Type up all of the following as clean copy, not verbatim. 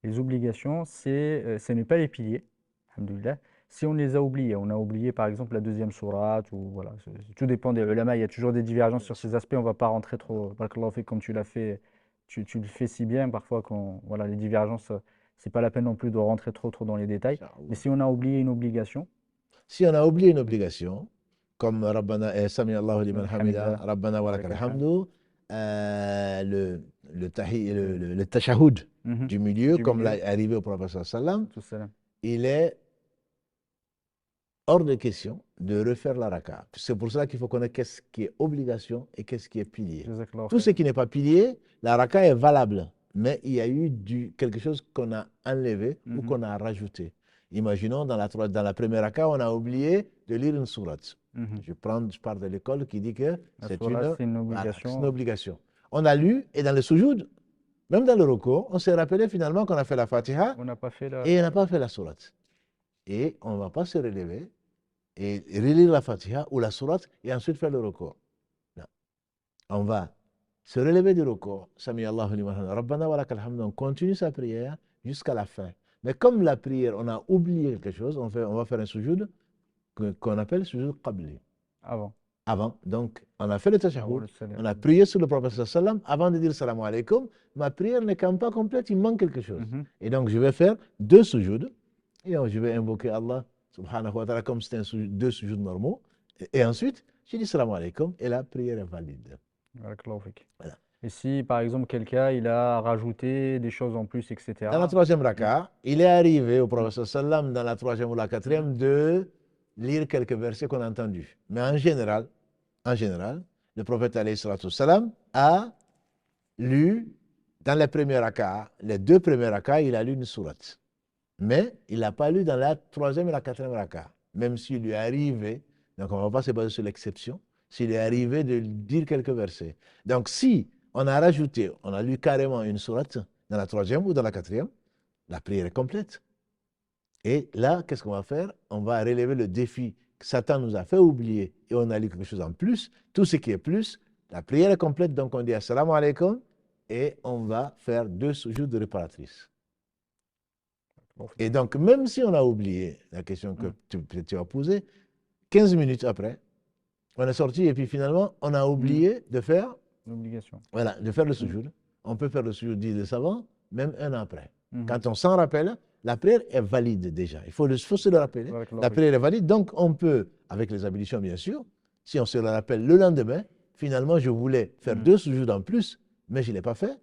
Les obligations, ce n'est pas les piliers, alhamdoulilah. Si on les a oubliés, on a oublié par exemple la deuxième sourate, ou voilà, tout dépend des ulama, il y a toujours des divergences sur ces aspects, on ne va pas rentrer trop, barakallahu fik, comme tu l'as fait, tu le fais si bien, parfois quand, voilà, les divergences, c'est pas la peine non plus de rentrer trop dans les détails. Mais Inch'Allah. si on a oublié une obligation, Si on a oublié une obligation, comme Rabbana Sami Allahu liman hamida, alhamdulillah, Rabbana wa lakal walakal hamd. hamdu, le tashahhud Mhm. du milieu, Du comme l'a milieu, arrivé au prophète sallam, tout salam. il est hors de question de refaire la raka. C'est pour cela qu'il faut connaître qu'est-ce qui est obligation et qu'est-ce qui est pilier. Jazakallahu Tout ce khairan. qui n'est pas pilier, la raka est valable, mais il y a eu quelque chose qu'on a enlevé ou Mhm. qu'on a rajouté. Imaginons dans la première raka, on a oublié de lire une sourate. Mhm. Je pars de l'école qui dit que La c'est sourate, c'est une voilà, c'est une obligation. obligation. On a lu et dans le sujoud, même dans le recours, on s'est rappelé finalement qu'on a fait la Fatiha On n'a pas fait la. et on n'a pas fait la sourate. Et on ne va pas se relever et relire la Fatiha ou la sourate et ensuite faire le recours. Non. On va se relever du recours. Sami Allahu liman hamdah. Rabbana wa lakal hamd. On continue sa prière jusqu'à la fin. Mais comme la prière, on a oublié quelque chose, on va faire un sujoud qu'on appelle sujoud qabli. Avant, Avant, donc, on a fait le avant tashahhud, le salam. on a prié sur le prophète sallam avant de dire salam alaikum. Ma prière n'est quand même pas complète, il manque quelque chose. Mhm. Et donc, je vais faire deux sujouds et je vais invoquer Allah subhanahu wa ta'ala comme c'était deux sujouds normaux. Et ensuite, je dis salam alaikum et la prière est valide. Barakallahu fik. Voilà. Et si, par exemple, quelqu'un, il a rajouté des choses en plus, Dans la etc. troisième Mm, raka, il est arrivé au mm, prophète sallam dans la troisième ou la mhm, quatrième de lire quelques versets qu'on a entendus. Mais en général, le prophète alayhi salatu wassalam, a lu dans les premiers rakas, les deux premiers rakas, il a lu une sourate. Mais il n'a pas lu dans la troisième et la quatrième raka. Même s'il lui est arrivé, donc on ne va pas se baser sur l'exception, s'il est mm. arrivé de dire quelques versets. Donc si on a rajouté, on a lu carrément une sourate dans la troisième ou dans la quatrième, la prière est complète. Et là, qu'est-ce qu'on va faire? On va relever le défi que Satan nous a fait oublier et on a lu quelque chose en plus. Tout ce qui est plus, la prière est complète, donc on dit assalamu alaikum et on va faire deux sujouds de réparatrice. Barakallahu Et fik. donc, même si on a oublié la question que Mm. tu as posée, 15 minutes après, on est sorti et puis finalement, on a Mm. oublié de faire, L'obligation. voilà, de faire le Mm, sujoud. On peut faire le sujoud, dit le savant, même un an après. mhm. Quand on s'en rappelle, la prière est valide déjà. Faut se le rappeler. Barakallahu La fik. prière est valide, donc on peut, avec les ablutions bien sûr, si on se le rappelle le lendemain, finalement, je voulais faire Mm, deux sujouds en plus, mais je ne l'ai pas fait.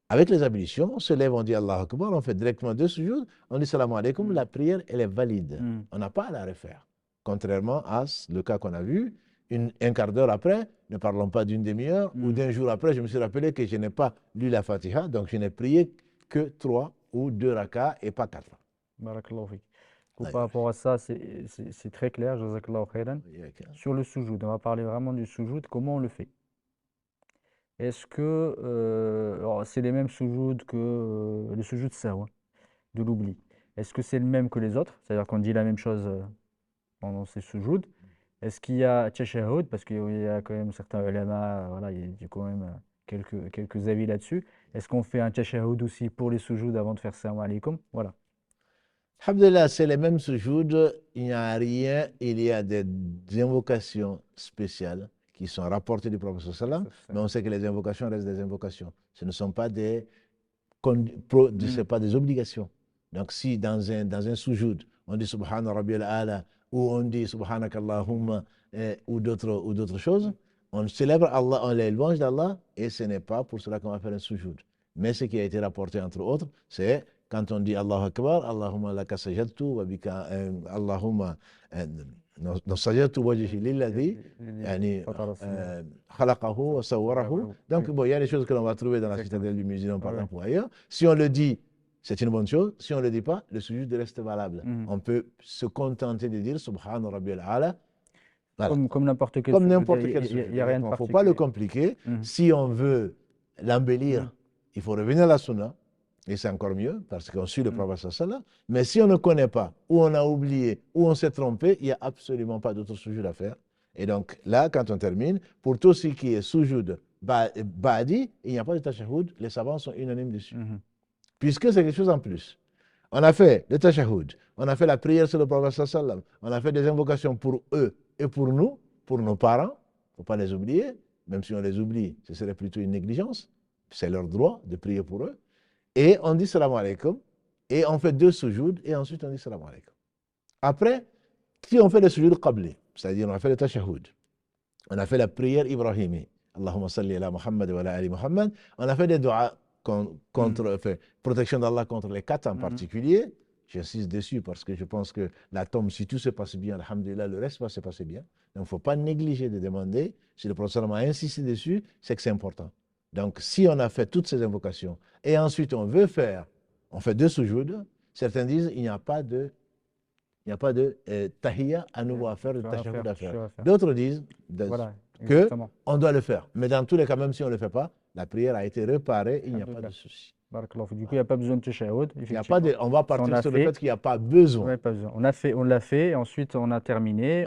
Avec les ablutions, on se lève, on dit Allah Akbar, on fait directement deux sujouds, on dit salam alaikum, mm, la prière, elle est valide. mm. On n'a pas à la refaire. Contrairement à le cas qu'on a vu, un quart d'heure après, ne parlons pas d'une demi-heure, ou Mm. d'un jour après, je me suis rappelé que je n'ai pas lu la Fatiha, donc je n'ai prié que trois ou deux rakas et pas quatre. Barakallahu fik. Du coup, par Aïe, rapport à ça, c'est très clair, jazakallahu khairan. aïe, aïe, aïe. Sur le sujoud, on va parler vraiment du sujoud, comment on le fait? Est-ce que alors, c'est les mêmes sujoud que le sujoud sahwa, de l'oubli? Est-ce que c'est le même que les autres? C'est-à-dire qu'on dit la même chose pendant ces sujoud? Est-ce qu'il y a tashahhud? Parce qu'il y a quand même certains ulama, voilà, il y a quand même quelques avis là-dessus. Est-ce qu'on fait un tashahhud aussi pour les sujoud avant de faire salam alaikum? Voilà. Alhamdulillah, c'est les mêmes sujouds, il n'y a rien, il y a des invocations spéciales qui sont rapportées du prophète sallam, mais on sait que les invocations restent des invocations. Ce ne sont pas Hmm. c'est pas des obligations. Donc si dans un sujoud, on dit Subhana Rabbiyal Ala, ou on dit Subhanakallahumma, ou d'autres choses, on célèbre Allah, on les louange d'Allah, et ce n'est pas pour cela qu'on va faire un sujoud. Mais ce qui a été rapporté entre autres, c'est quand on dit Allahu Akbar, Allahumma laka sajadtu, wa bika, Allahumma, sajadtu wajhi lilladhi, yani, Fatara as-samawati khalaqahu wa sawwarahu. wal-ardh. Donc, Oui, bon, il y a des choses que l'on va trouver dans la exactement. citadelle du musulman, par Ouais, ouais. exemple, ou ailleurs. Si on le dit, c'est une bonne chose. Si on ne le dit pas, le sujet reste valable. Mhm. On peut se contenter de dire Subhana Rabbiyal Ala. Voilà. Comme n'importe quel Comme sujoud, n'importe quel il sujet. y a rien de Exactement. Il ne faut pas le particulier. compliquer. Mhm. Si on veut Mhm. l'embellir, il faut revenir à la sunna. Et c'est encore mieux parce qu'on suit le Mhm. prophète sallallahu. Mais si on ne connaît pas, ou on a oublié, ou on s'est trompé, il n'y a absolument pas d'autre sujet à faire. Et donc là, quand on termine, pour tout ce qui est sujoud badi, il n'y a pas de tashahhud. Les savants sont unanimes dessus. Mhm. puisque c'est quelque chose en plus. On a fait le tashahhud, on a fait la prière sur le prophète sallam, on a fait des invocations pour eux et pour nous, pour nos parents, il ne faut pas les oublier, même si on les oublie, ce serait plutôt une négligence, c'est leur droit de prier pour eux. Et on dit salam alaikum, et on fait 2 soujoud, et ensuite on dit salam alaikum. Après, si on fait le sujoud qabli, c'est-à-dire on a fait le tashahhud, on a fait la prière ibrahimi, Allahumma salli ala Muhammad wa ala ali Muhammad, on a fait des doigts contre, protection d'Allah contre les 4 en particulier. J'insiste dessus parce que je pense que la tombe, si tout se passe bien, alhamdulillah, le reste va se passer bien. Donc, il ne faut pas négliger de demander. Si le professeur a insisté dessus, c'est que c'est important. Donc, si on a fait toutes ces invocations et ensuite on veut faire, on fait 2 soujoud, certains disent il n'y a pas de tahiyya à nouveau à faire, de tashahhud à faire. D'autres disent qu'on doit le faire. Mais dans tous les cas, même si on ne le fait pas, la prière a été réparée, il n'y a pas de souci. Du coup, il n'y a pas besoin de tashahhud. On va partir sur le fait qu'il n'y a pas besoin. On l'a fait, et ensuite on a terminé.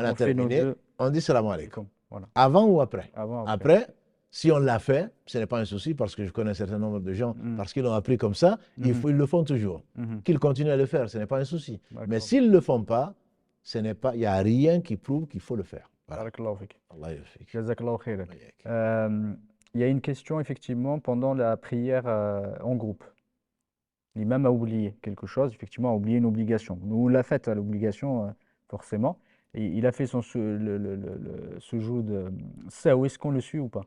On dit salam alaikum. Voilà. Avant ou après? Après, si on l'a fait, ce n'est pas un souci parce que je connais un certain nombre de gens, parce qu'ils l'ont appris comme ça, ils le font toujours. Qu'ils continuent à le faire, ce n'est pas un souci. Mais s'ils ne le font pas, il n'y a rien qui prouve qu'il faut le faire. Voilà. Il y a une question, effectivement, pendant la prière en groupe. L'imam a oublié quelque chose, effectivement, a oublié une obligation. Nous, on l'a faite, l'obligation, forcément. Et il a fait le sujoud. Ça, où est-ce qu'on le suit ou pas?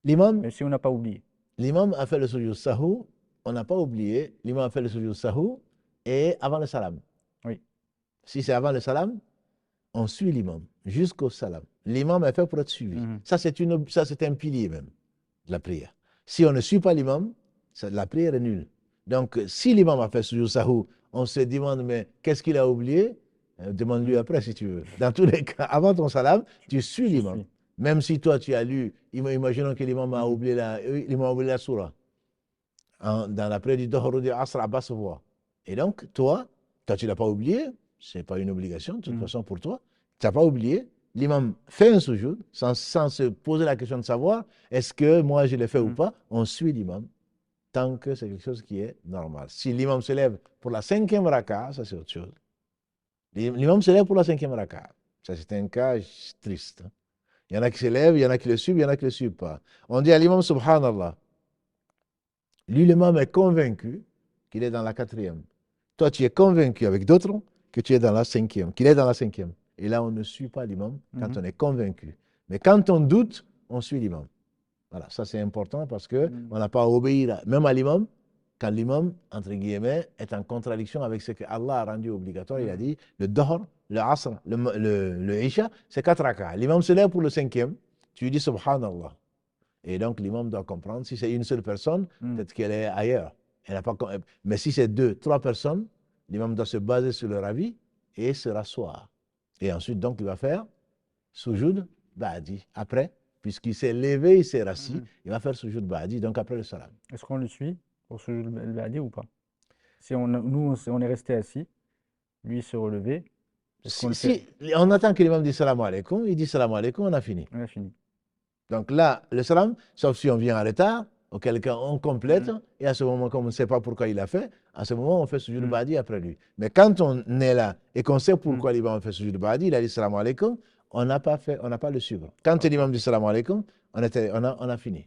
L'imam, même si on n'a pas oublié. L'imam a fait le sujoud sahou, on n'a pas oublié. L'imam a fait le sujoud sahou et avant le salam. Oui. Si c'est avant le salam, on suit l'imam jusqu'au salam. L'imam est fait pour être suivi. Ça, c'est un pilier même de la prière. Si on ne suit pas l'imam, la prière est nulle. Donc, si l'imam a fait sujoud sahou, on se demande, mais qu'est-ce qu'il a oublié? Demande-lui après si tu veux. Dans tous les cas, avant ton salam, tu suis l'imam. Même si toi, tu as lu, imaginons que l'imam a oublié la surah. Dans la prière du Dhuhr ou du Asr, à basse voix. Et donc, toi, tu ne l'as pas oublié, ce n'est pas une obligation, de toute façon, pour toi. Tu n'as pas oublié, l'imam fait un sujoud, sans se poser la question de savoir, est-ce que moi je l'ai fait ou pas? On suit l'imam, tant que c'est quelque chose qui est normal. Si l'imam se lève pour la 5e raka, ça c'est autre chose. L'imam se lève pour la 5e raka. Ça, c'est un cas triste. Il y en a qui se lèvent, il y en a qui le suivent, il y en a qui ne le suivent pas. On dit à l'imam, subhanallah. Lui, l'imam est convaincu qu'il est dans la 4e. Toi, tu es convaincu avec d'autres que tu es dans la 5e, qu'il est dans la 5e. Et là, on ne suit pas l'imam quand on est convaincu. Mais quand on doute, on suit l'imam. Voilà, ça c'est important parce qu'on n'a pas à obéir même à l'imam quand l'imam, entre guillemets, est en contradiction avec ce que Allah a rendu obligatoire. Il a dit le Dhuhr, le Asr, le Isha, c'est 4 rak'ah. L'imam se lève pour le 5e, tu lui dis subhanallah. Et donc l'imam doit comprendre, si c'est une seule personne, peut-être qu'elle est ailleurs. Mais si c'est 2, 3 personnes, l'imam doit se baser sur leur avis et se rasseoir. Et ensuite, donc, il va faire sujoud ba'di. Après, puisqu'il s'est levé, il s'est rassis, il va faire sujoud ba'di, donc après le salam. Est-ce qu'on le suit pour sujoud ba'di ou pas? Si nous, on est resté assis, lui s'est relevé. Si on attend que l'imam dise salam alaikum, il dit salam alaikum, on a fini. On a fini. Donc là, le salam, sauf si on vient en retard, auquel cas on complète, et à ce moment, comme on ne sait pas pourquoi il a fait, à ce moment, on fait sujoud ba'di après lui. Mais quand on est là et qu'on sait pourquoi l'imam fait sujoud ba'di, il a dit salam alaikum, on n'a pas le suivre. Quand l'imam dit salam alaikum, on a fini.